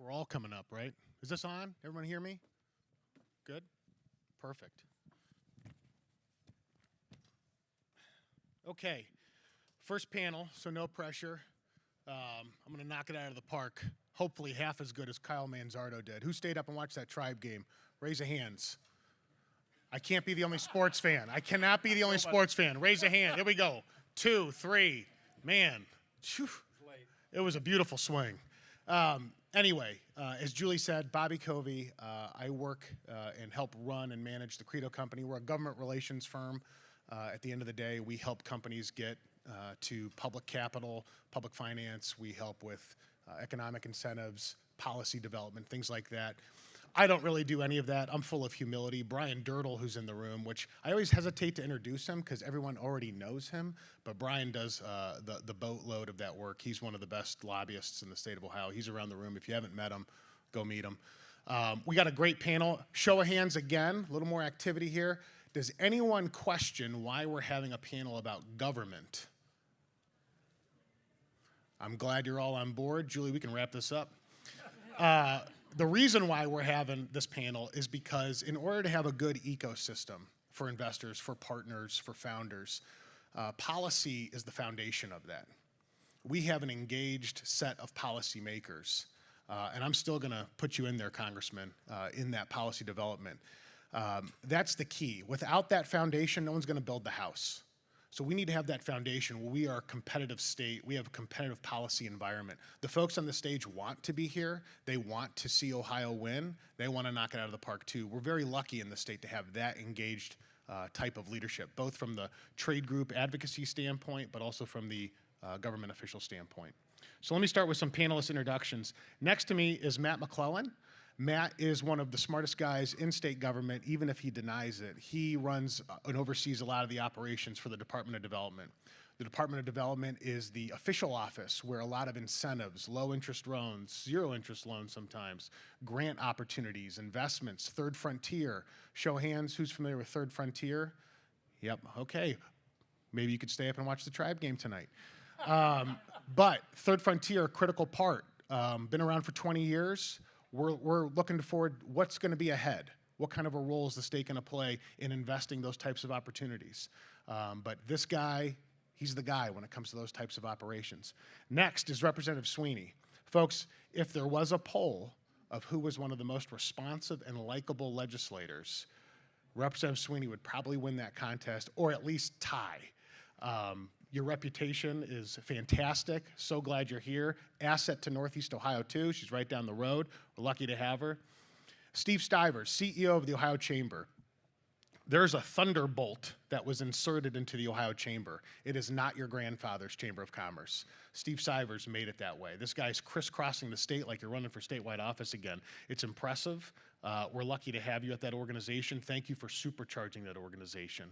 We're all coming up, right? Is this on? Everyone hear me? Good? Perfect. Okay, first panel, so no pressure. I'm going to knock it out of the park. Hopefully half as good as Kyle Manzardo did. Who stayed up and watched that Tribe game? Raise your hands. I can't be the only sports fan. I cannot be the only sports fan. Raise a hand. Here we go. 2, 3. Man, whew, it was a beautiful swing. Anyway, as Julie said, Bobby Kovey, I work and help run and manage the Credo company. We're a government relations firm. At the end of the day, we help companies get to public capital, public finance. We help with economic incentives, policy development, things like that. I don't really do any of that. I'm full of humility. Brian Dirtle, who's in the room, which I always hesitate to introduce him because everyone already knows him, but Brian does the boatload of that work. He's one of the best lobbyists in the state of Ohio. He's around the room. If you haven't met him, go meet him. We got a great panel. Show of hands again, a little more activity here. Does anyone question why we're having a panel about government? I'm glad you're all on board. Julie, we can wrap this up. The reason why we're having this panel is because in order to have a good ecosystem for investors, for partners, for founders, policy is the foundation of that. We have an engaged set of policymakers, and I'm still going to put you in there, Congressman, in that policy development. That's the key. Without that foundation, no one's going to build the house. So we need to have that foundation where we are a competitive state. We have a competitive policy environment. The folks on the stage want to be here. They want to see Ohio win. They want to knock it out of the park too. We're very lucky in the state to have that engaged type of leadership, both from the trade group advocacy standpoint, but also from the government official standpoint. So let me start with some panelist introductions. Next to me is Matt McClellan. Matt is one of the smartest guys in state government, even if he denies it. He runs and oversees a lot of the operations for the Department of Development. The Department of Development is the official office where a lot of incentives, low interest loans, zero interest loans sometimes, grant opportunities, investments, Third Frontier. Show hands, who's familiar with Third Frontier? Yep, okay. Maybe you could stay up and watch the Tribe game tonight. But Third Frontier, a critical part. Been around for 20 years. We're looking forward, what's going to be ahead? What kind of a role is the state going to play in investing those types of opportunities? But this guy, he's the guy when it comes to those types of operations. Next is Representative Sweeney. Folks, if there was a poll of who was one of the most responsive and likable legislators, Representative Sweeney would probably win that contest or at least tie. Your reputation is fantastic. So glad you're here. Asset to Northeast Ohio, too. She's right down the road. We're lucky to have her. Steve Stivers, CEO of the Ohio Chamber. There's a thunderbolt that was inserted into the Ohio Chamber. It is not your grandfather's Chamber of Commerce. Steve Stivers made it that way. This guy's crisscrossing the state like you're running for statewide office again. It's impressive. We're lucky to have you at that organization. Thank you for supercharging that organization.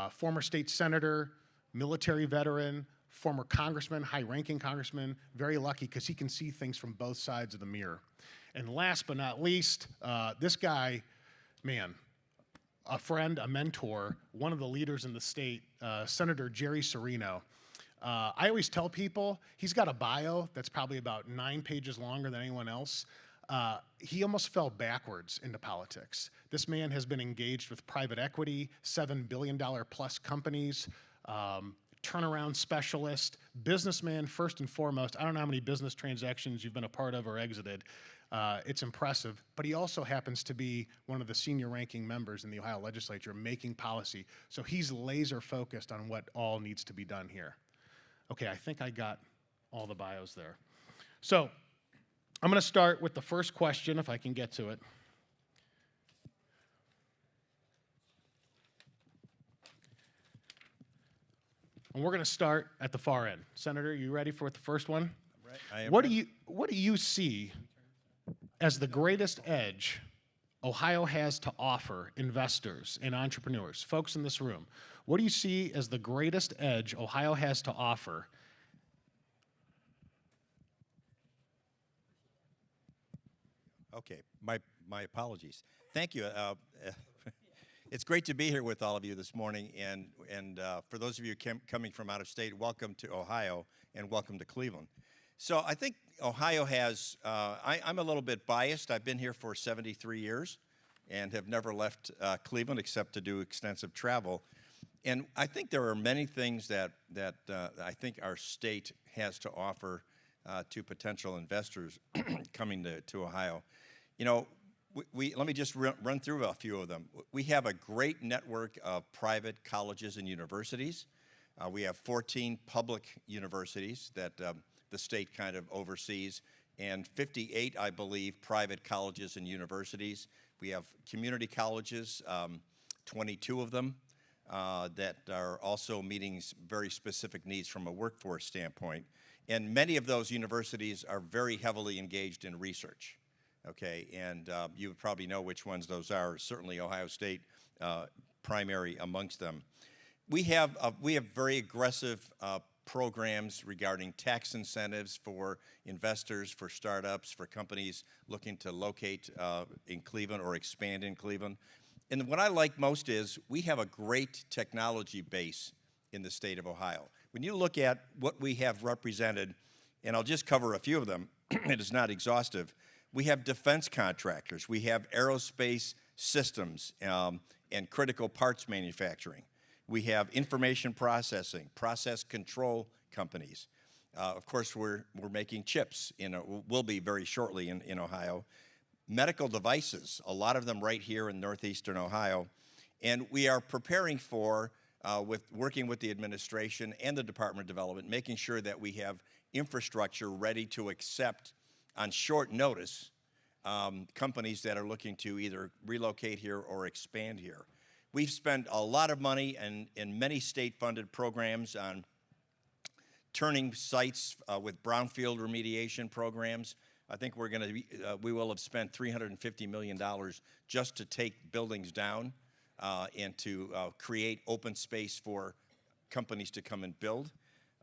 Former state senator, military veteran, former congressman, high-ranking congressman, very lucky because he can see things from both sides of the mirror. And last but not least, this guy, man, a friend, a mentor, one of the leaders in the state, Senator Jerry Cirino. I always tell people he's got a bio that's probably about 9 pages longer than anyone else. He almost fell backwards into politics. This man has been engaged with private equity, $7 billion plus companies, turnaround specialist, businessman first and foremost. I don't know how many business transactions you've been a part of or exited. It's impressive, but he also happens to be one of the senior ranking members in the Ohio legislature making policy. So he's laser focused on what all needs to be done here. Okay, I think I got all the bios there. So I'm going to start with the first question, if I can get to it. And we're going to start at the far end. Senator, you ready for the first one? Right. I am What ready. do you see as the greatest edge Ohio has to offer investors and entrepreneurs, folks in this room? What do you see as the greatest edge Ohio has to offer? Okay, my apologies. Thank you. It's great to be here with all of you this morning, and for those of you coming from out of state, welcome to Ohio and welcome to Cleveland. So I think Ohio has, I'm a little bit biased. I've been here for 73 years and have never left Cleveland except to do extensive travel. And I think there are many things that I think our state has to offer to potential investors coming to Ohio. You know, let me just run through a few of them. We have a great network of private colleges and universities. We have 14 public universities that the state kind of oversees, and 58, I believe, private colleges and universities. We have community colleges, 22 of them, that are also meeting very specific needs from a workforce standpoint. And many of those universities are very heavily engaged in research, okay? And you probably know which ones those are, certainly Ohio State primary amongst them. We have very aggressive programs regarding tax incentives for investors, for startups, for companies looking to locate in Cleveland or expand in Cleveland. And what I like most is we have a great technology base in the state of Ohio. When you look at what we have represented, and I'll just cover a few of them, it is not exhaustive, we have defense contractors, we have aerospace systems and critical parts manufacturing. We have information processing, process control companies. Of course, we're making chips, will be very shortly in Ohio. Medical devices, a lot of them right here in northeastern Ohio. And we are preparing for, working with the administration and the Department of Development, making sure that we have infrastructure ready to accept on short notice companies that are looking to either relocate here or expand here. We've spent a lot of money in many state-funded programs on turning sites with brownfield remediation programs. I think we will have spent $350 million just to take buildings down and to create open space for companies to come and build.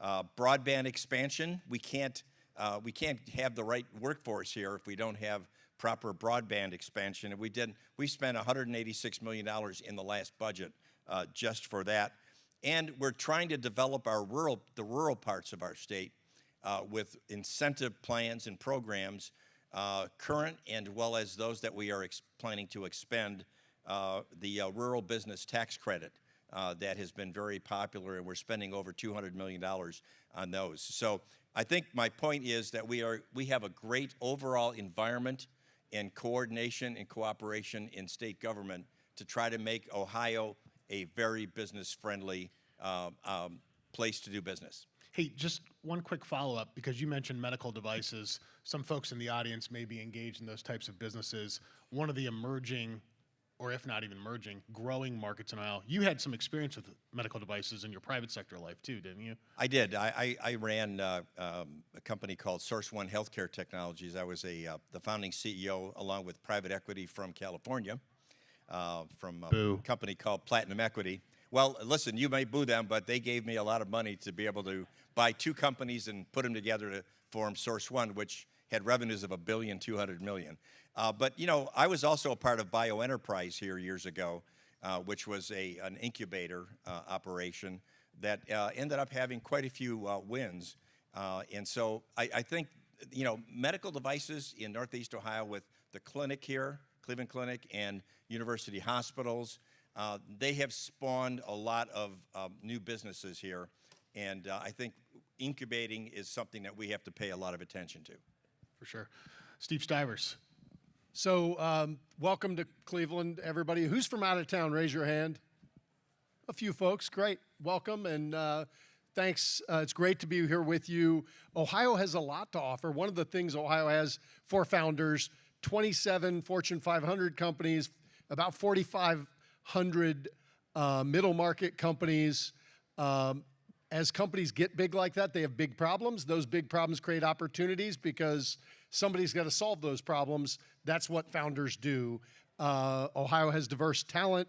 Broadband expansion, we can't have the right workforce here if we don't have proper broadband expansion. And we spent $186 million in the last budget just for that. And we're trying to develop the rural parts of our state with incentive plans and programs, current and well as those that we are planning to expend, the rural business tax credit that has been very popular, and we're spending over $200 million on those. So I think my point is that we have a great overall environment and coordination and cooperation in state government to try to make Ohio a very business-friendly place to do business. Hey, just one quick follow-up, because you mentioned medical devices. Some folks in the audience may be engaged in those types of businesses. One of the emerging, or if not even emerging, growing markets in Ohio. You had some experience with medical devices in your private sector life too, didn't you? I did. I ran a company called Source One Healthcare Technologies. I was the founding CEO along with private equity from California, from a company called Platinum Equity. Well, listen, you may boo them, but they gave me a lot of money to be able to buy two companies and put them together to form Source One, which had revenues of $1.2 billion. But, you know, I was also a part of BioEnterprise here years ago, which was an incubator operation that ended up having quite a few wins. And so I think, you know, medical devices in Northeast Ohio with the clinic here, Cleveland Clinic, and university hospitals, they have spawned a lot of new businesses here. And I think incubating is something that we have to pay a lot of attention to. For sure. Steve Stivers. So welcome to Cleveland, everybody. Who's from out of town? Raise your hand. A few folks. Great. Welcome, and thanks. It's great to be here with you. Ohio has a lot to offer. One of the things Ohio has for founders, 27 Fortune 500 companies, about 4,500 middle market companies. As companies get big like that, they have big problems. Those big problems create opportunities because somebody's got to solve those problems. That's what founders do. Ohio has diverse talent.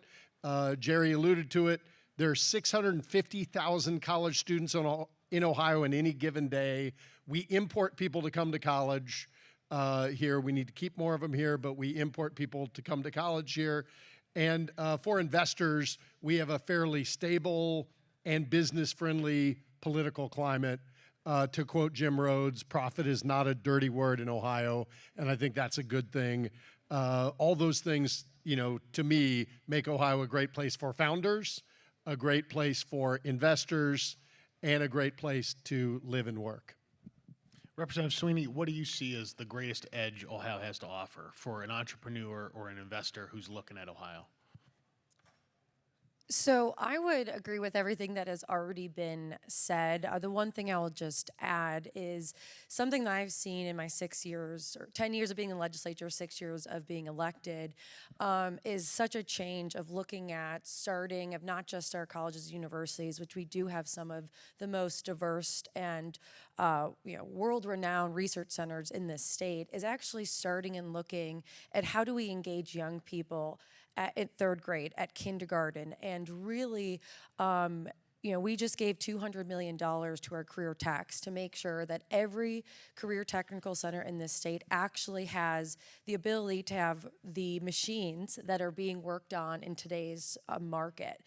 Jerry alluded to it. There's 650,000 college students in Ohio in any given day. We import people to come to college here. We need to keep more of them here, but we import people to come to college here. And for investors, we have a fairly stable and business-friendly political climate. To quote Jim Rhodes, profit is not a dirty word in Ohio, and I think that's a good thing. All those things, to me, make Ohio a great place for founders, a great place for investors, and a great place to live and work. Representative Sweeney, what do you see as the greatest edge Ohio has to offer for an entrepreneur or an investor who's looking at Ohio? So I would agree with everything that has already been said. The one thing I will just add is something that I've seen in my 6 years or 10 years of being in the legislature, 6 years of being elected, is such a change of looking at starting of not just our colleges and universities, which we do have some of the most diverse and world-renowned research centers in this state, is actually starting and looking at how do we engage young people at third grade, at kindergarten, and really, we just gave $200 million to our career techs to make sure that every career technical center in this state actually has the ability to have the machines that are being worked on in today's market.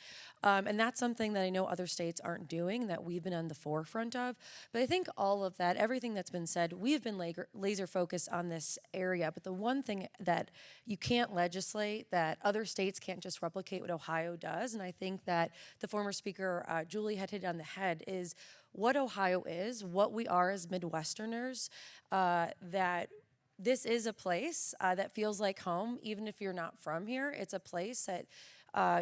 And that's something that I know other states aren't doing, that we've been on the forefront of. But I think all of that, everything that's been said, we have been laser focused on this area. But the one thing that you can't legislate, that other states can't just replicate what Ohio does, and I think that the former speaker, Julie, had hit on the head, is what Ohio is, what we are as Midwesterners, that this is a place that feels like home, even if you're not from here. It's a place that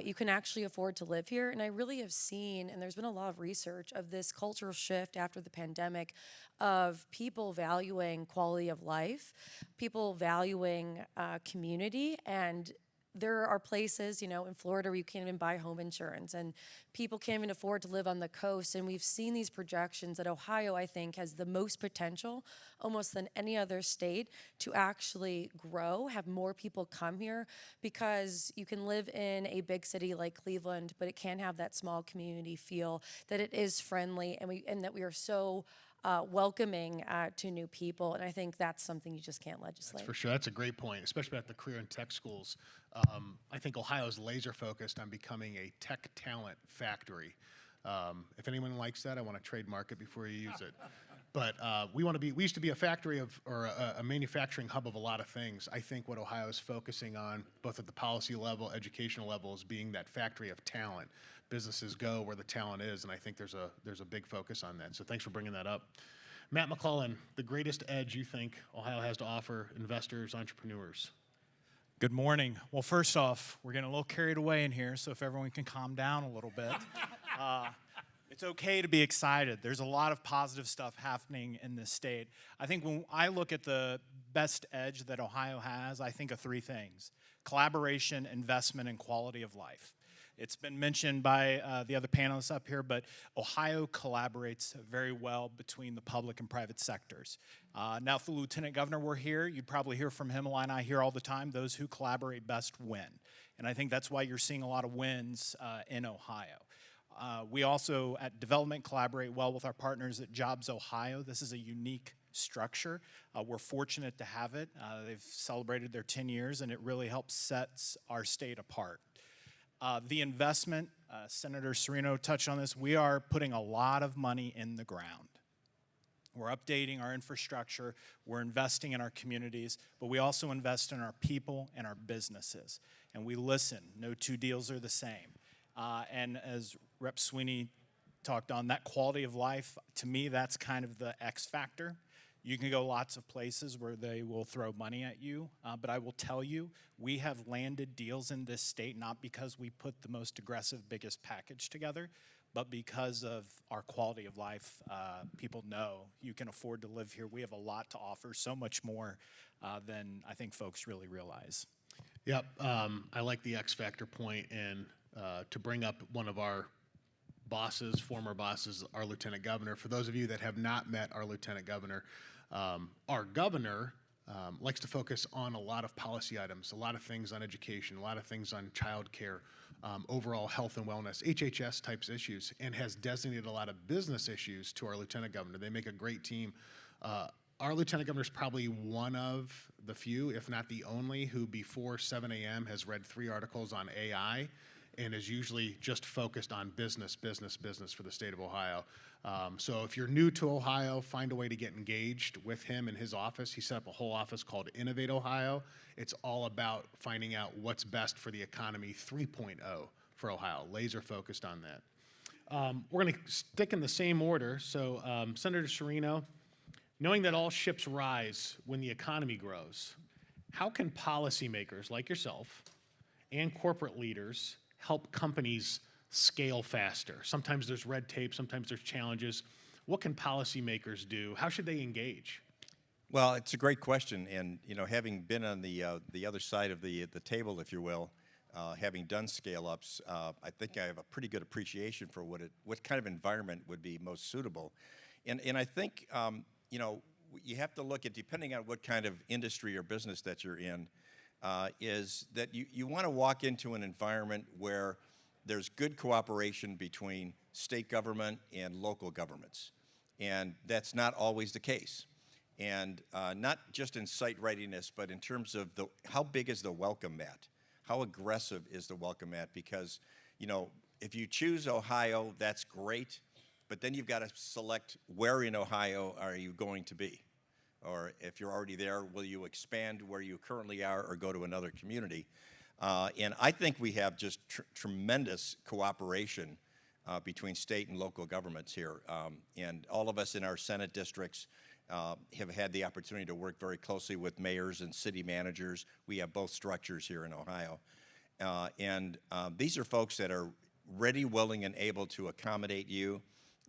you can actually afford to live here. And I really have seen, and there's been a lot of research of this cultural shift after the pandemic of people valuing quality of life, people valuing community, and there are places, in Florida where you can't even buy home insurance, and people can't even afford to live on the coast. And we've seen these projections that Ohio, I think, has the most potential, almost than any other state, to actually grow, have more people come here, because you can live in a big city like Cleveland, but it can't have that small community feel, that it is friendly, and that we are so welcoming to new people. And I think that's something you just can't legislate. That's for sure. That's a great point, especially at the career and tech schools. I think Ohio is laser focused on becoming a tech talent factory. If anyone likes that, I want to trademark it before you use it. But we used to be a factory or a manufacturing hub of a lot of things. I think what Ohio is focusing on, both at the policy level, educational level, is being that factory of talent. Businesses go where the talent is, and I think there's a big focus on that. So thanks for bringing that up. Matt McClellan, the greatest edge you think Ohio has to offer investors, entrepreneurs? Good morning. Well, first off, we're getting a little carried away in here, so if everyone can calm down a little bit. It's okay to be excited. There's a lot of positive stuff happening in this state. I think when I look at the best edge that Ohio has, I think of three things: collaboration, investment, and quality of life. It's been mentioned by the other panelists up here, but Ohio collaborates very well between the public and private sectors. Now, if the Lieutenant Governor were here, you'd probably hear from him, and I hear all the time, those who collaborate best win. And I think that's why you're seeing a lot of wins in Ohio. We also, at development, collaborate well with our partners at Jobs Ohio. This is a unique structure. We're fortunate to have it. They've celebrated their 10 years, and it really helps set our state apart. The investment, Senator Cirino touched on this, we are putting a lot of money in the ground. We're updating our infrastructure, we're investing in our communities, but we also invest in our people and our businesses. And we listen. No two deals are the same. And as Rep. Sweeney talked on, that quality of life, to me, that's kind of the X factor. You can go lots of places where they will throw money at you, but I will tell you, we have landed deals in this state not because we put the most aggressive, biggest package together, but because of our quality of life. People know you can afford to live here. We have a lot to offer, so much more than I think folks really realize. Yep, I like the X factor point, and to bring up one of our bosses, former bosses, our Lieutenant Governor. For those of you that have not met our Lieutenant Governor, our governor likes to focus on a lot of policy items, a lot of things on education, a lot of things on childcare, overall health and wellness, HHS types issues, and has designated a lot of business issues to our Lieutenant Governor. They make a great team. Our Lieutenant Governor is probably one of the few, if not the only, who before 7 a.m. has read 3 articles on AI and is usually just focused on business for the state of Ohio. So if you're new to Ohio, find a way to get engaged with him in his office. He set up a whole office called Innovate Ohio. It's all about finding out what's best for the economy 3.0 for Ohio, laser focused on that. We're going to stick in the same order. So Senator Cirino, knowing that all ships rise when the economy grows, how can policymakers like yourself and corporate leaders help companies scale faster? Sometimes there's red tape, sometimes there's challenges. What can policymakers do? How should they engage? Well, it's a great question, and having been on the other side of the table, if you will, having done scale-ups, I think I have a pretty good appreciation for what kind of environment would be most suitable, and I think you have to look at, depending on what kind of industry or business that you're in, is that you want to walk into an environment where there's good cooperation between state government and local governments, and that's not always the case. And not just in site readiness, but in terms of how big is the welcome mat? How aggressive is the welcome mat? Because, if you choose Ohio, that's great, but then you've got to select where in Ohio are you going to be? Or if you're already there, will you expand where you currently are or go to another community? And I think we have just tremendous cooperation between state and local governments here. And all of us in our Senate districts have had the opportunity to work very closely with mayors and city managers. We have both structures here in Ohio. And these are folks that are ready, willing, and able to accommodate you.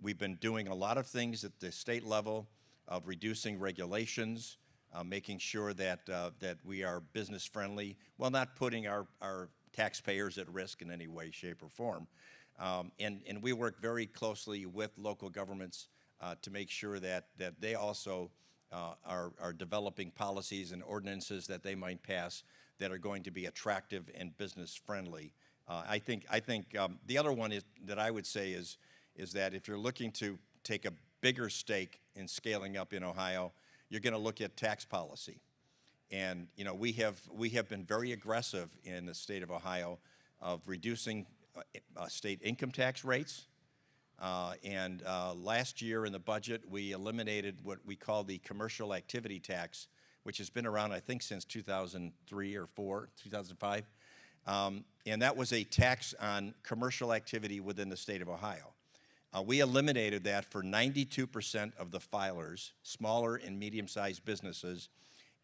We've been doing a lot of things at the state level of reducing regulations, making sure that we are business friendly, while not putting our taxpayers at risk in any way, shape, or form. And we work very closely with local governments to make sure that they also are developing policies and ordinances that they might pass that are going to be attractive and business friendly. I think the other one that I would say is that if you're looking to take a bigger stake in scaling up in Ohio, you're going to look at tax policy. And we have been very aggressive in the state of Ohio of reducing state income tax rates. And last year in the budget, we eliminated what we call the commercial activity tax, which has been around, I think, since 2003 or 2005. And that was a tax on commercial activity within the state of Ohio. We eliminated that for 92% of the filers, smaller and medium-sized businesses,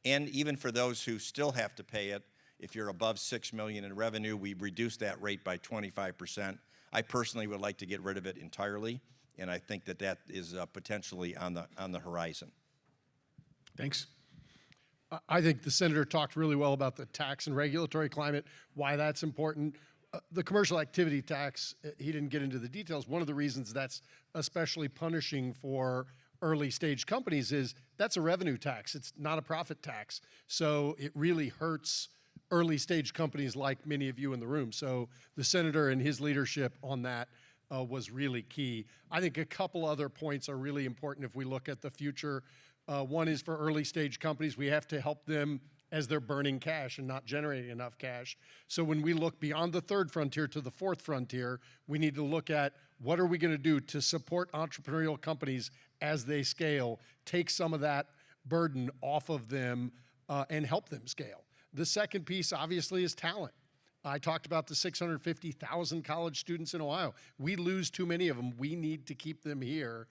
and even for those who still have to pay it. If you're above $6 million in revenue, we reduced that rate by 25%. I personally would like to get rid of it entirely, and I think that is potentially on the horizon. Thanks. I think the senator talked really well about the tax and regulatory climate, why that's important. The commercial activity tax, he didn't get into the details. One of the reasons that's especially punishing for early stage companies is that's a revenue tax. It's not a profit tax. So it really hurts early stage companies like many of you in the room. So the senator and his leadership on that was really key. I think a couple other points are really important if we look at the future. One is for early stage companies, we have to help them as they're burning cash and not generating enough cash. So when we look beyond the third frontier to the fourth frontier, we need to look at what are we going to do to support entrepreneurial companies as they scale, take some of that burden off of them and help them scale. The second piece, obviously, is talent. I talked about the 650,000 college students in Ohio. We lose too many of them. We need to keep them here.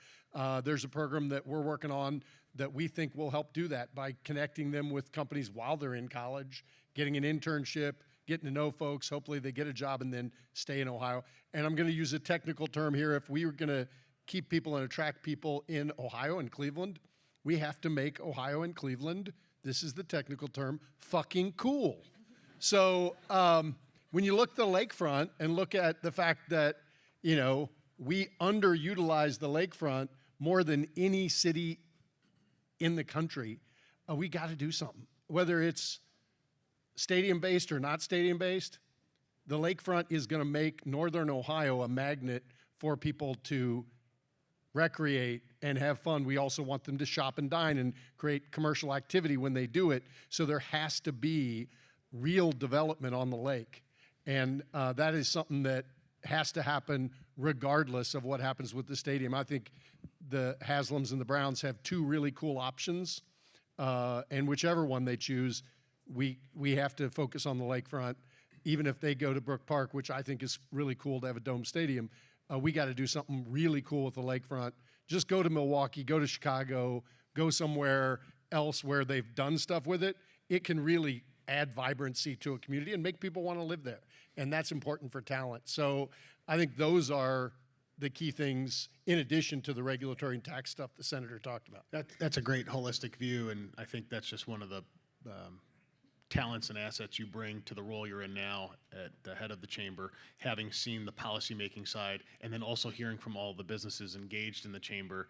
There's a program that we're working on that we think will help do that by connecting them with companies while they're in college, getting an internship, getting to know folks. Hopefully they get a job and then stay in Ohio. And I'm going to use a technical term here. If we were going to keep people and attract people in Ohio and Cleveland, we have to make Ohio and Cleveland, this is the technical term, fucking cool. So when you look at the lakefront and look at the fact that, we underutilize the lakefront more than any city in the country, we got to do something. Whether it's stadium-based or not stadium-based, the lakefront is going to make Northern Ohio a magnet for people to recreate and have fun. We also want them to shop and dine and create commercial activity when they do it. So there has to be real development on the lake. And that is something that has to happen regardless of what happens with the stadium. I think the Haslams and the Browns have two really cool options, and whichever one they choose, we have to focus on the lakefront. Even if they go to Brook Park, which I think is really cool to have a dome stadium, we got to do something really cool with the lakefront. Just go to Milwaukee, go to Chicago, go somewhere else where they've done stuff with it. It can really add vibrancy to a community and make people want to live there. And that's important for talent. So I think those are the key things in addition to the regulatory and tax stuff the senator talked about. That's a great holistic view, and I think that's just one of the talents and assets you bring to the role you're in now at the head of the chamber, having seen the policymaking side, and then also hearing from all the businesses engaged in the chamber,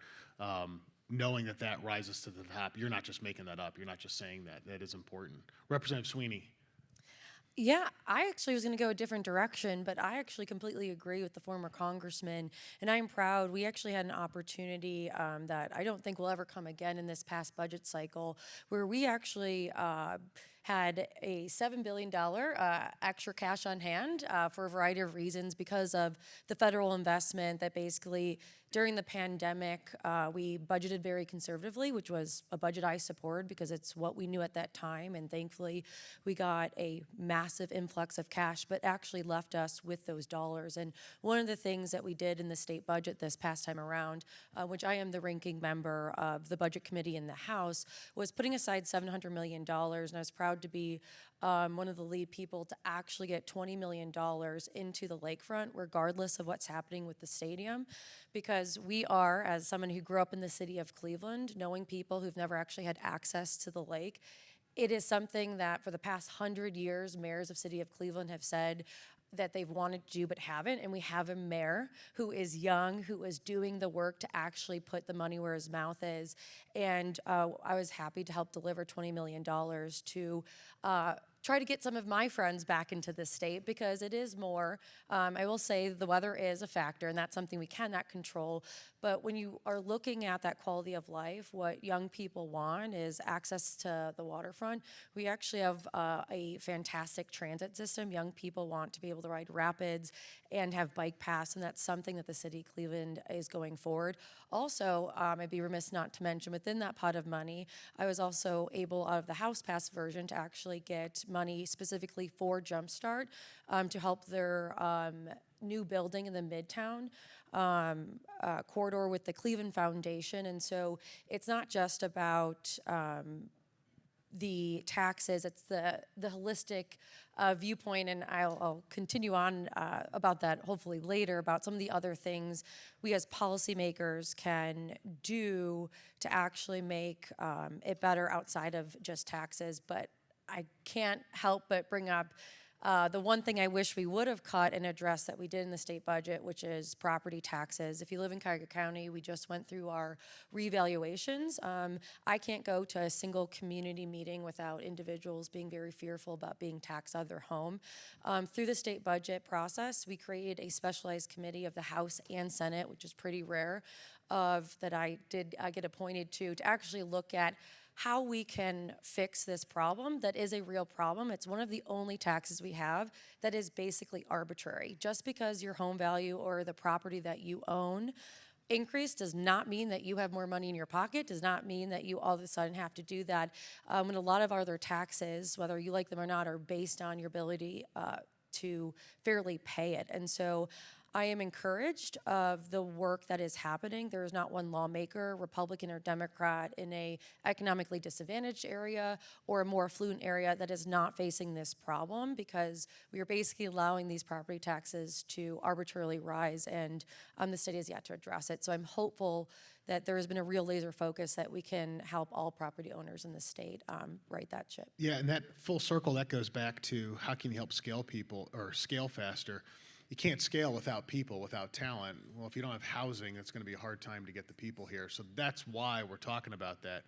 knowing that that rises to the top. You're not just making that up. You're not just saying that. That is important. Representative Sweeney. Yeah, I actually was going to go a different direction, but I actually completely agree with the former congressman, and I'm proud. We actually had an opportunity that I don't think will ever come again in this past budget cycle, where we actually had a $7 billion extra cash on hand for a variety of reasons because of the federal investment that basically during the pandemic, we budgeted very conservatively, which was a budget I supported because it's what we knew at that time. And thankfully, we got a massive influx of cash, but actually left us with those dollars. And one of the things that we did in the state budget this past time around, which I am the ranking member of the budget committee in the House, was putting aside $700 million. And I was proud to be one of the lead people to actually get $20 million into the lakefront, regardless of what's happening with the stadium. Because we are, as someone who grew up in the city of Cleveland, knowing people who've never actually had access to the lake, it is something that for the past 100 years, mayors of city of Cleveland have said that they've wanted to do but haven't. And we have a mayor who is young, who is doing the work to actually put the money where his mouth is. And I was happy to help deliver $20 million to try to get some of my friends back into the state because it is more. I will say the weather is a factor, and that's something we cannot control. But when you are looking at that quality of life, what young people want is access to the waterfront. We actually have a fantastic transit system. Young people want to be able to ride rapids and have bike paths, and that's something that the city of Cleveland is going forward. Also, I'd be remiss not to mention within that pot of money, I was also able, out of the House Pass version, to actually get money specifically for Jumpstart to help their new building in the Midtown corridor with the Cleveland Foundation. And so it's not just about the taxes, it's the holistic viewpoint, and I'll continue on about that hopefully later, about some of the other things we as policymakers can do to actually make it better outside of just taxes. But I can't help but bring up the one thing I wish we would have cut and addressed that we did in the state budget, which is property taxes. If you live in Cuyahoga County, we just went through our revaluations. I can't go to a single community meeting without individuals being very fearful about being taxed out of their home. Through the state budget process, we created a specialized committee of the House and Senate, which is pretty rare, that I get appointed to actually look at how we can fix this problem that is a real problem. It's one of the only taxes we have that is basically arbitrary. Just because your home value or the property that you own increase does not mean that you have more money in your pocket, does not mean that you all of a sudden have to do that. When a lot of other taxes, whether you like them or not, are based on your ability to fairly pay it. And so I am encouraged of the work that is happening. There is not one lawmaker, Republican or Democrat, in a economically disadvantaged area or a more affluent area that is not facing this problem, because we are basically allowing these property taxes to arbitrarily rise, and the state has yet to address it. So I'm hopeful that there has been a real laser focus that we can help all property owners in the state right that ship. Yeah, and that full circle, that goes back to how can you help scale people or scale faster? You can't scale without people, without talent. Well, if you don't have housing, it's going to be a hard time to get the people here. So that's why we're talking about that.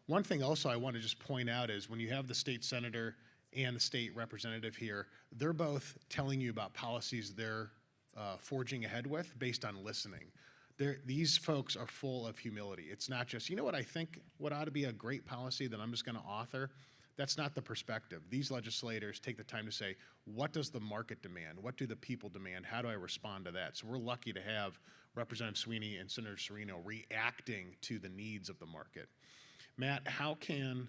One thing also I want to just point out is when you have the state senator and the state representative here, they're both telling you about policies they're forging ahead with based on listening. These folks are full of humility. It's not just, you know what I think what ought to be a great policy that I'm just going to author? That's not the perspective. These legislators take the time to say, what does the market demand? What do the people demand? How do I respond to that? So we're lucky to have Representative Sweeney and Senator Cirino reacting to the needs of the market. Matt, how can,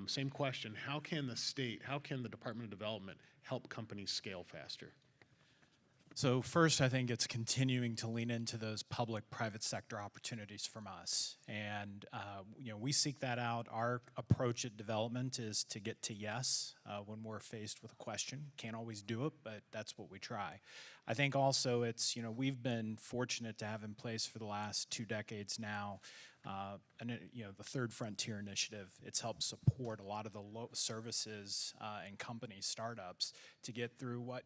same question, how can the state, how can the Department of Development help companies scale faster? So first, I think it's continuing to lean into those public-private sector opportunities from us. And, we seek that out. Our approach at development is to get to yes when we're faced with a question. Can't always do it, but that's what we try. I think also it's, we've been fortunate to have in place for the last 2 decades now, the Third Frontier Initiative. It's helped support a lot of the services and company startups to get through what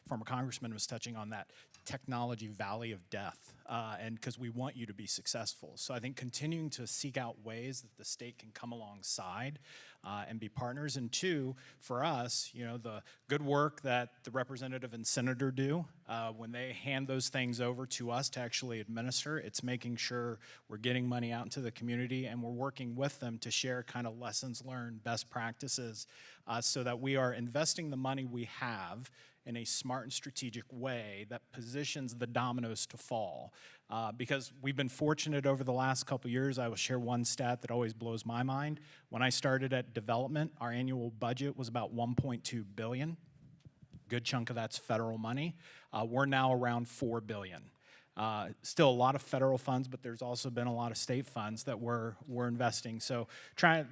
former congressman was touching on, that technology valley of death, and because we want you to be successful. So I think continuing to seek out ways that the state can come alongside and be partners. And 2, for us, the good work that the representative and senator do when they hand those things over to us to actually administer, it's making sure we're getting money out into the community and we're working with them to share kind of lessons learned, best practices, so that we are investing the money we have in a smart and strategic way that positions the dominoes to fall. Because we've been fortunate over the last couple years. I will share one stat that always blows my mind. When I started at development, our annual budget was about $1.2 billion. Good chunk of that's federal money. We're now around $4 billion. Still a lot of federal funds, but there's also been a lot of state funds that we're investing. So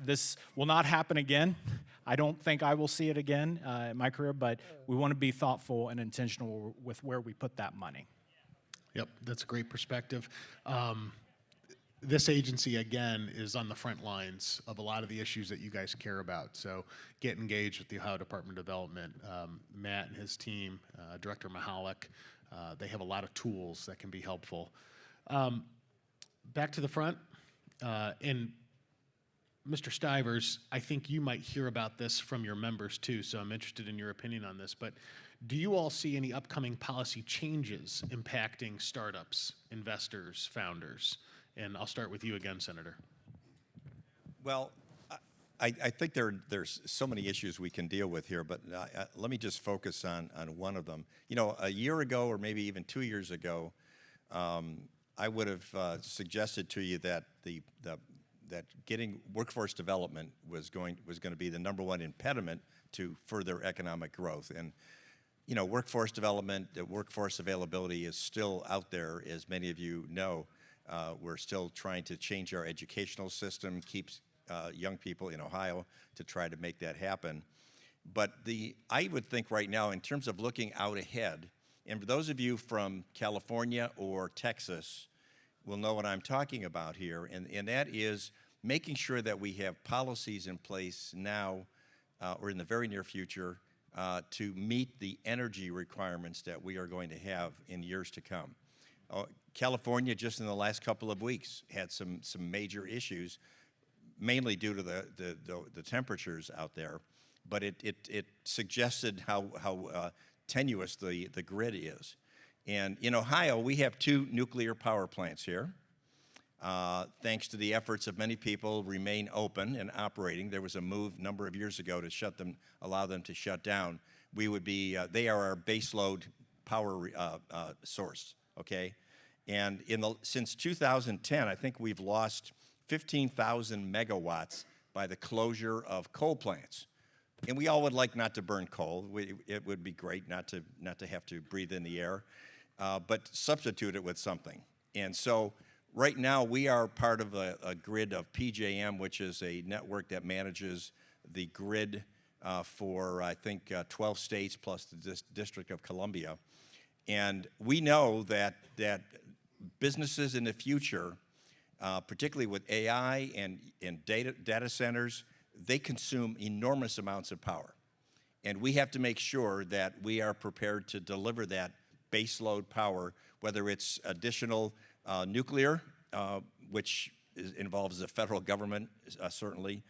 this will not happen again. I don't think I will see it again in my career, but we want to be thoughtful and intentional with where we put that money. Yep, that's a great perspective. This agency, again, is on the front lines of a lot of the issues that you guys care about. So get engaged with the Ohio Department of Development. Matt and his team, Director Mahalik, they have a lot of tools that can be helpful. Back to the front, and Mr. Stivers, I think you might hear about this from your members too, so I'm interested in your opinion on this. But do you all see any upcoming policy changes impacting startups, investors, founders? And I'll start with you again, Senator. Well, I think there's so many issues we can deal with here, but let me just focus on one of them. A year ago, or maybe even 2 years ago, I would have suggested to you that that getting workforce development was going to be the #1 impediment to further economic growth. And workforce development, workforce availability is still out there, as many of you know. We're still trying to change our educational system, keep young people in Ohio to try to make that happen. But I would think right now, in terms of looking out ahead, and for those of you from California or Texas will know what I'm talking about here, and that is making sure that we have policies in place now or in the very near future to meet the energy requirements that we are going to have in years to come. California, just in the last couple of weeks, had some major issues, mainly due to the temperatures out there, but it suggested how tenuous the grid is. And in Ohio, we have 2 nuclear power plants here. Thanks to the efforts of many people, remain open and operating. There was a move a number of years ago to allow them to shut down. We would be, they are our baseload power source, okay? And since 2010, I think we've lost 15,000 megawatts by the closure of coal plants. And we all would like not to burn coal. It would be great not to have to breathe in the air, but substitute it with something. And so right now we are part of a grid of PJM, which is a network that manages the grid for, I think, 12 states plus the District of Columbia. And we know that businesses in the future, particularly with AI and data centers, they consume enormous amounts of power. And we have to make sure that we are prepared to deliver that baseload power, whether it's additional nuclear, which involves the federal government, certainly,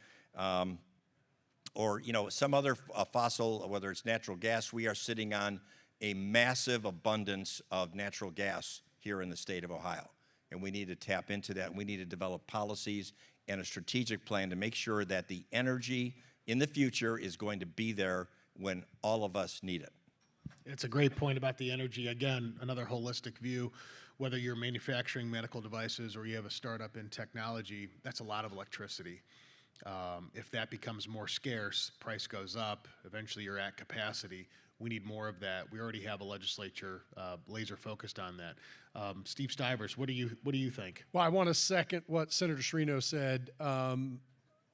or some other fossil, whether it's natural gas. We are sitting on a massive abundance of natural gas here in the state of Ohio. And we need to tap into that. We need to develop policies and a strategic plan to make sure that the energy in the future is going to be there when all of us need it. It's a great point about the energy. Again, another holistic view. Whether you're manufacturing medical devices or you have a startup in technology, that's a lot of electricity. If that becomes more scarce, price goes up. Eventually, you're at capacity. We need more of that. We already have a legislature laser focused on that. Steve Stivers, what do you think? Well, I want to second what Senator Cirino said.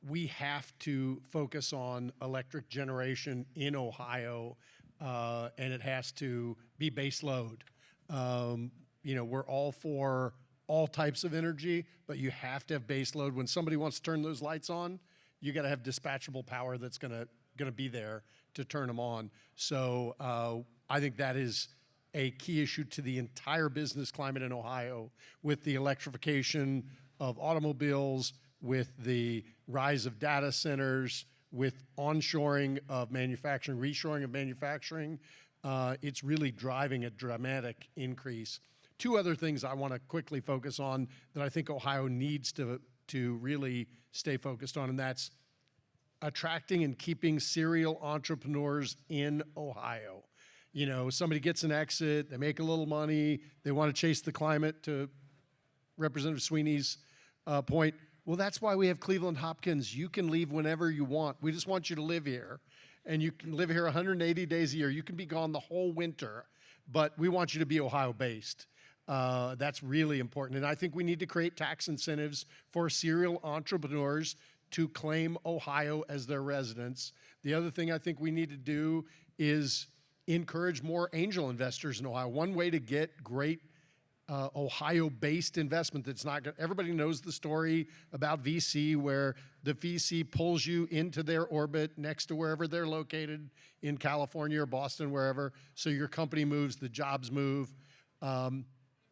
We have to focus on electric generation in Ohio, and it has to be base load. We're all for all types of energy, but you have to have base load. When somebody wants to turn those lights on, you got to have dispatchable power that's going to be there to turn them on. So I think that is a key issue to the entire business climate in Ohio, with the electrification of automobiles, with the rise of data centers, with onshoring of manufacturing, reshoring of manufacturing. It's really driving a dramatic increase. Two other things I want to quickly focus on that I think Ohio needs to really stay focused on, and that's attracting and keeping serial entrepreneurs in Ohio. Somebody gets an exit, they make a little money, they want to chase the climate, to Representative Sweeney's point. Well, that's why we have Cleveland Hopkins. You can leave whenever you want. We just want you to live here. And you can live here 180 days a year. You can be gone the whole winter, but we want you to be Ohio-based. That's really important. And I think we need to create tax incentives for serial entrepreneurs to claim Ohio as their residence. The other thing I think we need to do is encourage more angel investors in Ohio. One way to get great Ohio-based investment that's not good. Everybody knows the story about VC, where the VC pulls you into their orbit next to wherever they're located in California or Boston, wherever. So your company moves, the jobs move.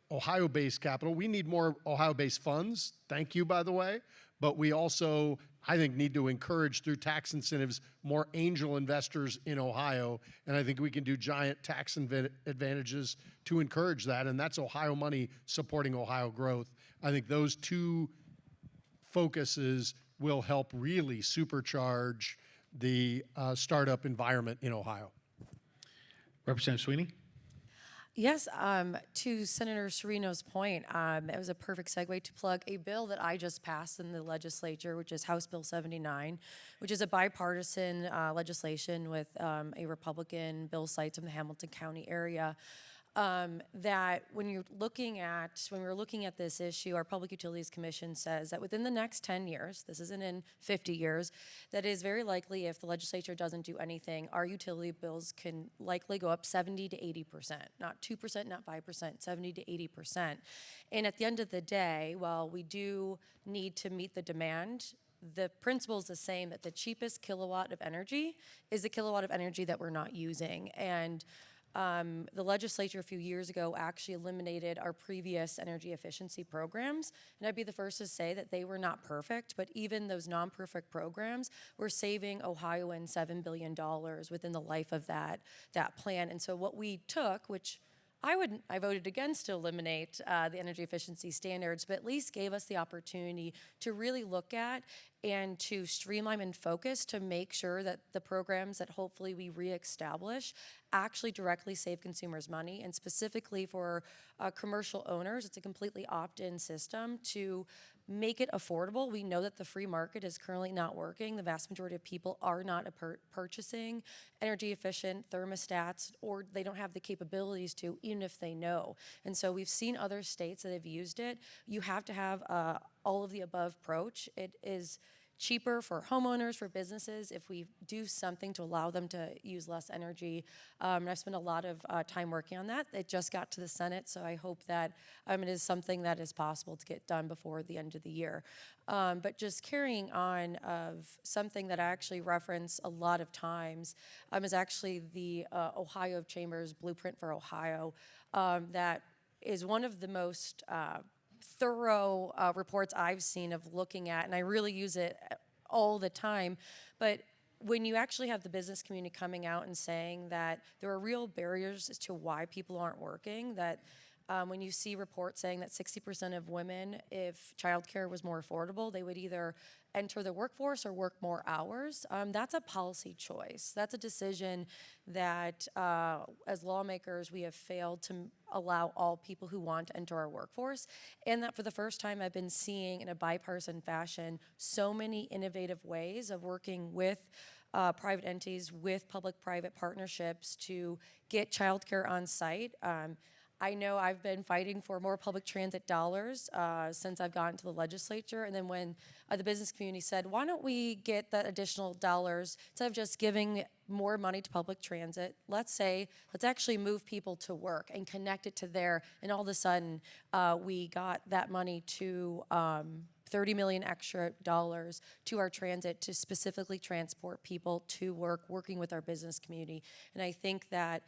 Ohio-based capital. We need more Ohio-based funds. Thank you, by the way. But we also, I think, need to encourage, through tax incentives, more angel investors in Ohio. And I think we can do giant tax advantages to encourage that. And that's Ohio money supporting Ohio growth. I think those two focuses will help really supercharge the startup environment in Ohio. Representative Sweeney? Yes, to Senator Cirino's point, it was a perfect segue to plug a bill that I just passed in the legislature, which is House Bill 79, which is a bipartisan legislation with a Republican Bill Seitz from the Hamilton County area. That when we were looking at this issue, our Public Utilities Commission says that within the next 10 years, this isn't in 50 years, that is very likely, if the legislature doesn't do anything, our utility bills can likely go up 70 to 80%, not 2%, not 5%, 70 to 80%. And at the end of the day, while we do need to meet the demand, the principle is the same, that the cheapest kilowatt of energy is the kilowatt of energy that we're not using. And the legislature a few years ago actually eliminated our previous energy efficiency programs. And I'd be the first to say that they were not perfect, but even those non-perfect programs were saving Ohioans $7 billion within the life of that plan. And so what we took, which I voted against to eliminate the energy efficiency standards, but at least gave us the opportunity to really look at and to streamline and focus to make sure that the programs that hopefully we reestablish actually directly save consumers money. And specifically for commercial owners, it's a completely opt-in system to make it affordable. We know that the free market is currently not working. The vast majority of people are not purchasing energy efficient thermostats, or they don't have the capabilities to, even if they know. And so we've seen other states that have used it. You have to have all of the above approach. It is cheaper for homeowners, for businesses, if we do something to allow them to use less energy. And I've spent a lot of time working on that. It just got to the Senate, so I hope that it is something that is possible to get done before the end of the year. But just carrying on of something that I actually reference a lot of times is actually the Ohio Chamber's Blueprint for Ohio. That is one of the most thorough reports I've seen of looking at, and I really use it all the time. But when you actually have the business community coming out and saying that there are real barriers as to why people aren't working, that When you see reports saying that 60% of women, if childcare was more affordable, they would either enter the workforce or work more hours. That's a policy choice. That's a decision that, as lawmakers, we have failed to allow all people who want to enter our workforce. And that for the first time, I've been seeing in a bipartisan fashion so many innovative ways of working with private entities, with public-private partnerships to get childcare on site. I know I've been fighting for more public transit dollars since I've gotten to the legislature. And then when the business community said, why don't we get that additional dollars, instead of just giving more money to public transit, let's actually move people to work and connect it to there. And all of a sudden, we got that money to 30 million extra dollars to our transit to specifically transport people to work, working with our business community. And I think that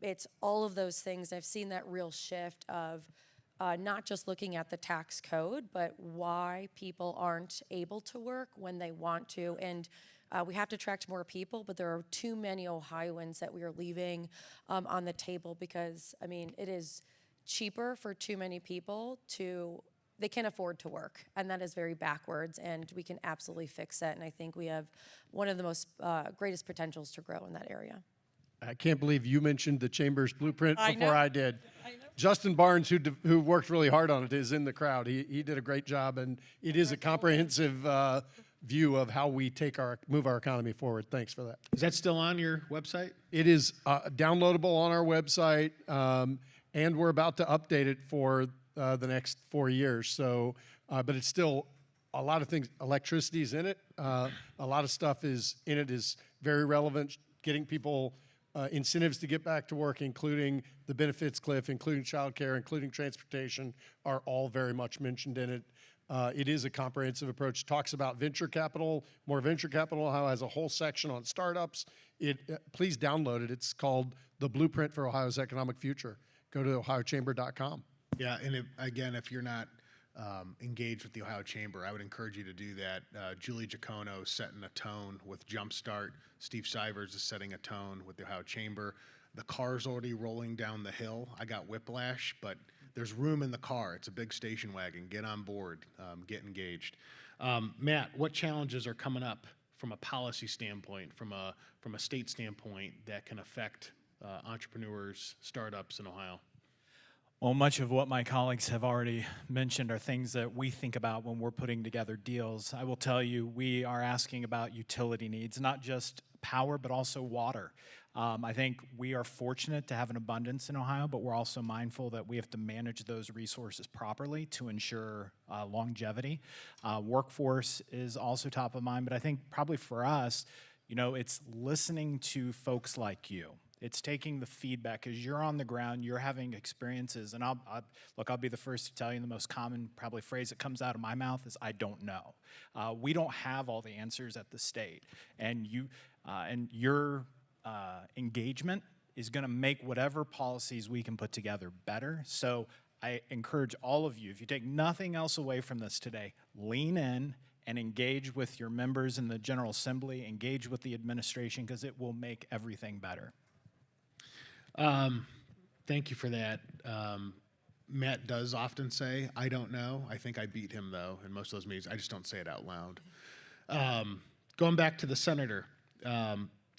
it's all of those things. I've seen that real shift of not just looking at the tax code, but why people aren't able to work when they want to. And we have to attract more people, but there are too many Ohioans that we are leaving on the table because, I mean, it is cheaper for too many people they can't afford to work, and that is very backwards, and we can absolutely fix that. And I think we have one of the most greatest potentials to grow in that area. I can't believe you mentioned the Chamber's blueprint before know. I did. Justin Barnes, who worked really hard on it, is in the crowd. He did a great job, and it is a comprehensive view of how we move our economy forward. Thanks for that. Is that still on your website? It is downloadable on our website, and we're about to update it for the next 4 years. So, but it's still a lot of things. Electricity's in it. A lot of stuff is in it is very relevant. Getting people incentives to get back to work, including the benefits cliff, including childcare, including transportation, are all very much mentioned in it. It is a comprehensive approach. Talks about venture capital, more venture capital. Ohio has a whole section on startups. Please download it. It's called The Blueprint for Ohio's Economic Future. Go to ohiochamber.com. Yeah, and if you're not engaged with the Ohio Chamber, I would encourage you to do that. Julie Giacono setting a tone with Jumpstart. Steve Stivers is setting a tone with the Ohio Chamber. The car's already rolling down the hill. I got whiplash, but there's room in the car. It's a big station wagon. Get on board. Get engaged. Matt, what challenges are coming up from a policy standpoint, from a state standpoint, that can affect entrepreneurs, startups in Ohio? Well, much of what my colleagues have already mentioned are things that we think about when we're putting together deals. I will tell you, we are asking about utility needs, not just power, but also water. I think we are fortunate to have an abundance in Ohio, but we're also mindful that we have to manage those resources properly to ensure longevity. Workforce is also top of mind, but I think probably for us, it's listening to folks like you. It's taking the feedback as you're on the ground, you're having experiences, and I'll be the first to tell you the most common probably phrase that comes out of my mouth is, I don't know. We don't have all the answers at the state, and your engagement is gonna make whatever policies we can put together better. So I encourage all of you, if you take nothing else away from this today, lean in and engage with your members in the General Assembly, engage with the administration, because it will make everything better. Thank you for that. Matt does often say, I don't know. I think I beat him, though, in most of those meetings. I just don't say it out loud. Going back to the senator,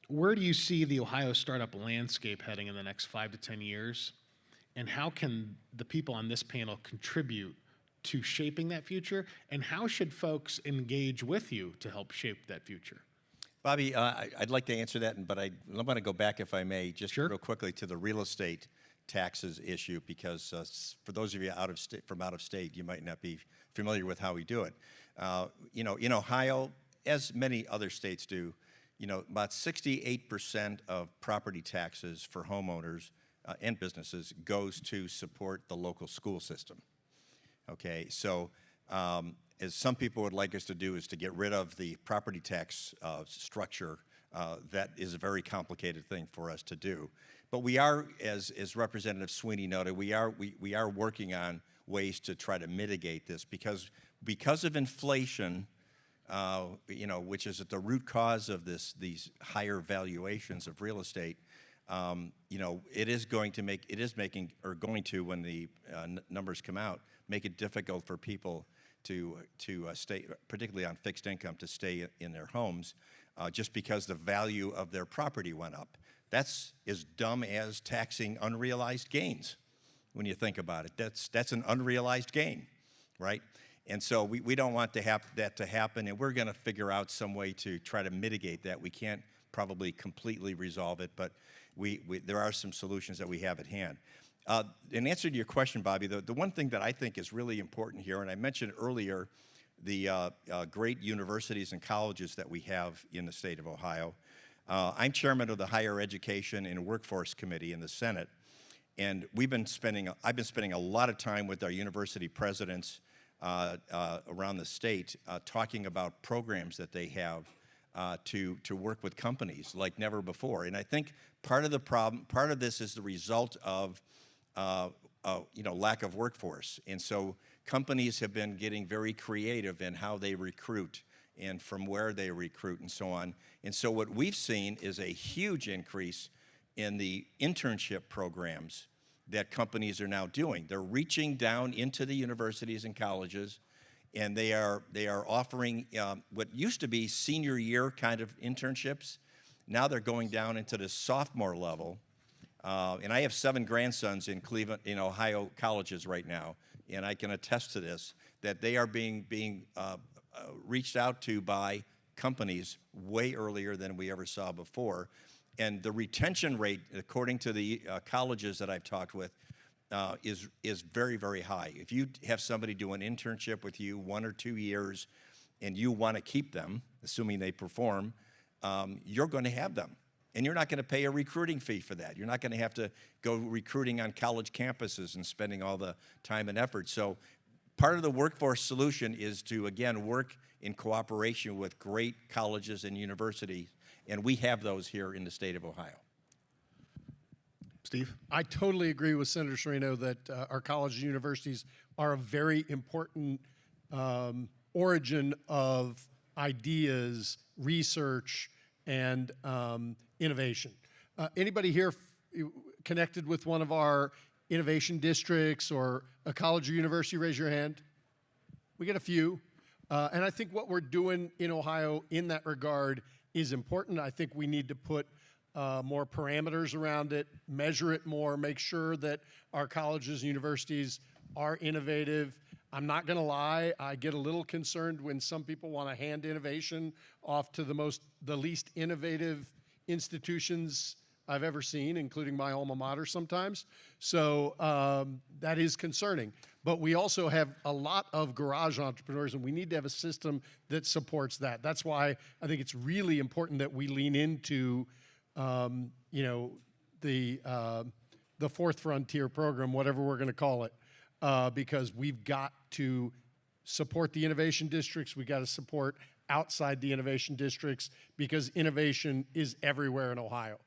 where do you see the Ohio startup landscape heading in the next 5 to 10 years? And how can the people on this panel contribute to shaping that future? And how should folks engage with you to help shape that future? Bobby, I'd like to answer that, but I want to go back, if I may, just real quickly to the real estate taxes issue, because for those of you from out of state, you might not be familiar with how we do it. In Ohio, as many other states do, about 68% of property taxes for homeowners and businesses goes to support the local school system. Okay, so as some people would like us to do is to get rid of the property tax structure. That is a very complicated thing for us to do. But we are, as Representative Sweeney noted, we are working on ways to try to mitigate this because of inflation, which is at the root cause of these higher valuations of real estate. it is making, or going to, when the numbers come out, make it difficult for people to stay, particularly on fixed income, to stay in their homes, just because the value of their property went up. That's as dumb as taxing unrealized gains. When you think about it, that's an unrealized gain, right? And so we don't want that to happen, and we're going to figure out some way to try to mitigate that. We can't probably completely resolve it, but there are some solutions that we have at hand. In answer to your question, Bobby, the one thing that I think is really important here, and I mentioned earlier the great universities and colleges that we have in the state of Ohio. I'm chairman of the Higher Education and Workforce Committee in the Senate, and I've been spending a lot of time with our university presidents around the state talking about programs that they have to work with companies like never before. And I think part of this is the result of lack of workforce. And so companies have been getting very creative in how they recruit and from where they recruit and so on. And so what we've seen is a huge increase in the internship programs that companies are now doing. They're reaching down into the universities and colleges, and they are offering what used to be senior year kind of internships. Now they're going down into the sophomore level. And I have 7 grandsons in Cleveland, in Ohio colleges right now, and I can attest to this, that they are being reached out to by companies way earlier than we ever saw before. And the retention rate, according to the colleges that I've talked with, is very, very high. If you have somebody do an internship with you 1 or 2 years and you want to keep them, assuming they perform, you're going to have them. And you're not going to pay a recruiting fee for that. You're not going to have to go recruiting on college campuses and spending all the time and effort. So part of the workforce solution is to, again, work in cooperation with great colleges and universities, and we have those here in the state of Ohio. Steve? I totally agree with Senator Cirino that our colleges and universities are a very important origin of ideas, research, and innovation. Anybody here connected with one of our innovation districts or a college or university? Raise your hand. We get a few. And I think what we're doing in Ohio in that regard is important. I think we need to put more parameters around it, measure it more, make sure that our colleges and universities are innovative. I'm not going to lie, I get a little concerned when some people want to hand innovation off to the least innovative institutions I've ever seen, including my alma mater sometimes. So that is concerning. But we also have a lot of garage entrepreneurs, and we need to have a system that supports that. That's why I think it's really important that we lean into, the fourth frontier program, whatever we're going to call it, because we've got to support the innovation districts. We've got to support outside the innovation districts because innovation is everywhere in Ohio.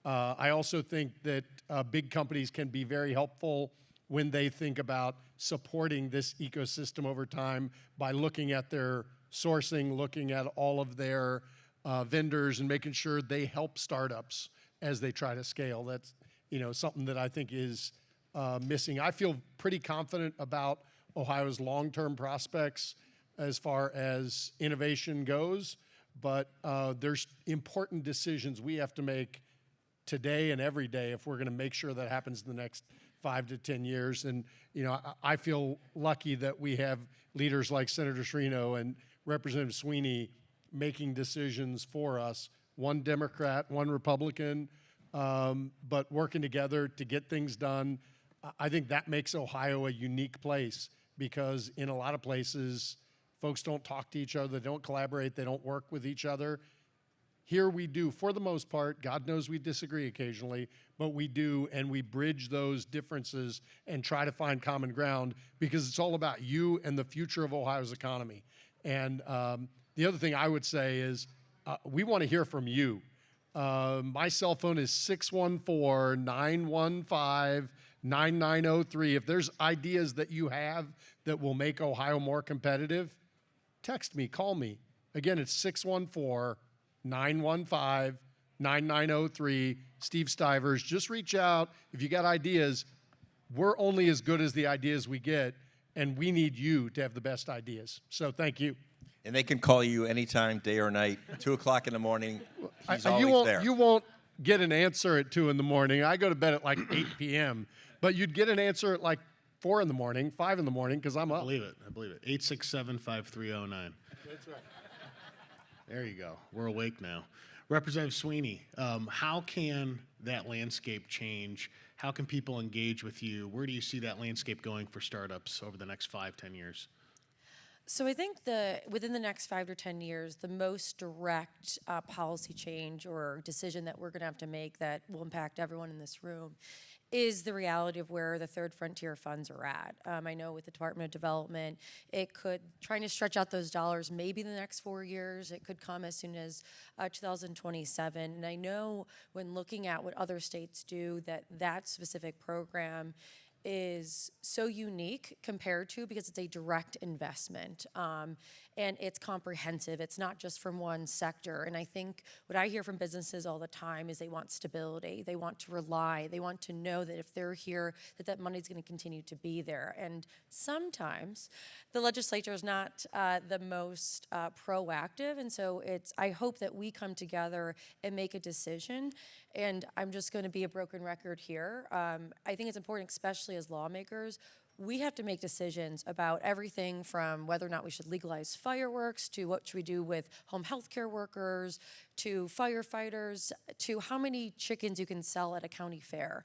I also think that big companies can be very helpful when they think about supporting this ecosystem over time by looking at their sourcing, looking at all of their vendors, and making sure they help startups as they try to scale. That's something that I think is missing. I feel pretty confident about Ohio's long-term prospects as far as innovation goes, but there's important decisions we have to make today and every day if we're going to make sure that happens in the next 5 to 10 years. And I feel lucky that we have leaders like Senator Cirino and Representative Sweeney making decisions for us, one Democrat, one Republican, but working together to get things done. I think that makes Ohio a unique place because in a lot of places, folks don't talk to each other, they don't collaborate, they don't work with each other. Here we do, for the most part. God knows we disagree occasionally, but we do, and we bridge those differences and try to find common ground because it's all about you and the future of Ohio's economy. And the other thing I would say is we want to hear from you. My cell phone is 614-915-9903. If there's ideas that you have that will make Ohio more competitive, text me, call me. Again, it's 614-915-9903. 9903, Steve Stivers. Just reach out. If you got ideas, we're only as good as the ideas we get, and we need you to have the best ideas. So thank you. And they can call you anytime, day or night, 2 o'clock in the morning. He's always there. You won't get an answer at 2 in the morning. I go to bed at like 8 p.m., but you'd get an answer at like 4 in the morning, 5 in the morning, because I'm up. I believe it. 867-5309. That's right. There you go. We're awake now. Representative Sweeney, how can that landscape change? How can people engage with you? Where do you see that landscape going for startups over the next 5-10 years? So I think within the next 5 to 10 years, the most direct policy change or decision that we're going to have to make that will impact everyone in this room is the reality of where the third frontier funds are at. I know with the Department of Development, it could, trying to stretch out those dollars maybe in the next 4 years, it could come as soon as 2027. And I know when looking at what other states do, that specific program is so unique compared to, because it's a direct investment and it's comprehensive. It's not just from one sector. And I think what I hear from businesses all the time is they want stability. They want to rely. They want to know that if they're here, that money's going to continue to be there. And sometimes the legislature is not the most proactive. And so I hope that we come together and make a decision. And I'm just going to be a broken record here. I think it's important, especially as lawmakers, we have to make decisions about everything from whether or not we should legalize fireworks, to what should we do with home health care workers, to firefighters, to how many chickens you can sell at a county fair.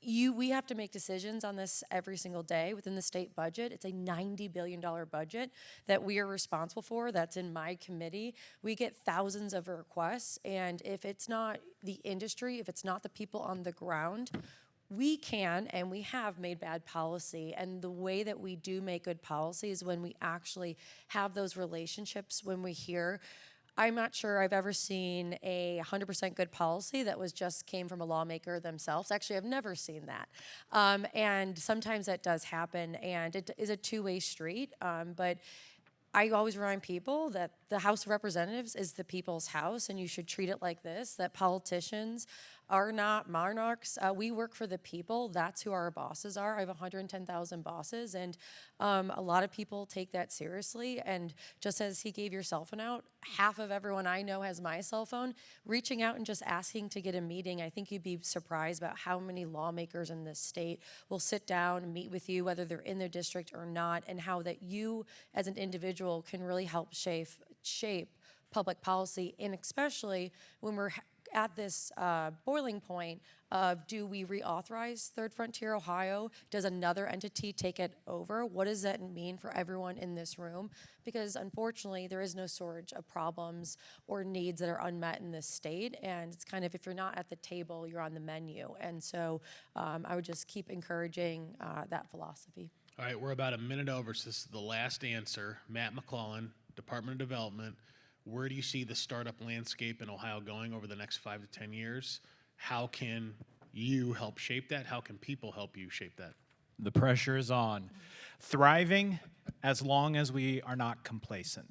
We have to make decisions on this every single day within the state budget. It's a $90 billion budget that we are responsible for. That's in my committee. We get thousands of requests, and if it's not the industry, if it's not the people on the ground, we can and we have made bad policy. And the way that we do make good policy is when we actually have those relationships, when we hear. I'm not sure I've ever seen a 100% good policy that came from a lawmaker themselves. Actually, I've never seen that. And sometimes that does happen, and it is a two-way street. But I always remind people that the House of Representatives is the people's house, and you should treat it like this, that politicians are not monarchs. We work for the people. That's who our bosses are. I have 110,000 bosses, and a lot of people take that seriously. And just as he gave your cell phone out, half of everyone I know has my cell phone. Reaching out and just asking to get a meeting, I think you'd be surprised about how many lawmakers in this state will sit down and meet with you, whether they're in their district or not, and how that you as an individual can really help shape public policy, and especially when we're at this boiling point of, do we reauthorize Third Frontier Ohio? Does another entity take it over? What does that mean for everyone in this room? Because unfortunately, there is no shortage of problems or needs that are unmet in this state. And it's kind of, if you're not at the table, you're on the menu. And so I would just keep encouraging that philosophy. All right, we're about a minute over, so this is the last answer. Matt McClellan, Department of Development. Where do you see the startup landscape in Ohio going over the next 5 to 10 years? How can you help shape that? How can people help you shape that? The pressure is on. Thriving as long as we are not complacent.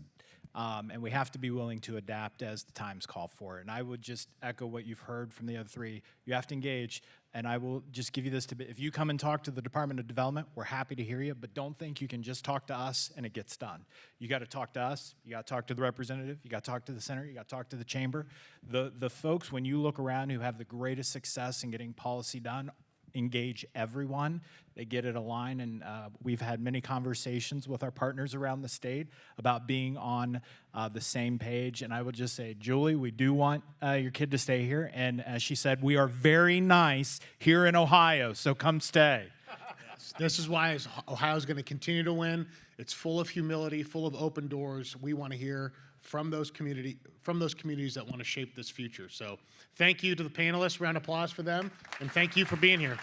And we have to be willing to adapt as the times call for it. And I would just echo what you've heard from the other three. You have to engage. And I will just give you this tidbit. If you come and talk to the Department of Development, we're happy to hear you, but don't think you can just talk to us and it gets done. You got to talk to us. You got to talk to the representative. You got to talk to the senator. You got to talk to the chamber. The folks, when you look around, who have the greatest success in getting policy done, engage everyone. They get it aligned, and we've had many conversations with our partners around the state about being on the same page. And I would just say, Julie, we do want your kid to stay here. And as she said, we are very nice here in Ohio, so come stay. This is why Ohio's going to continue to win. It's full of humility, full of open doors. We want to hear from those communities that want to shape this future. So thank you to the panelists. Round of applause for them. And thank you for being here.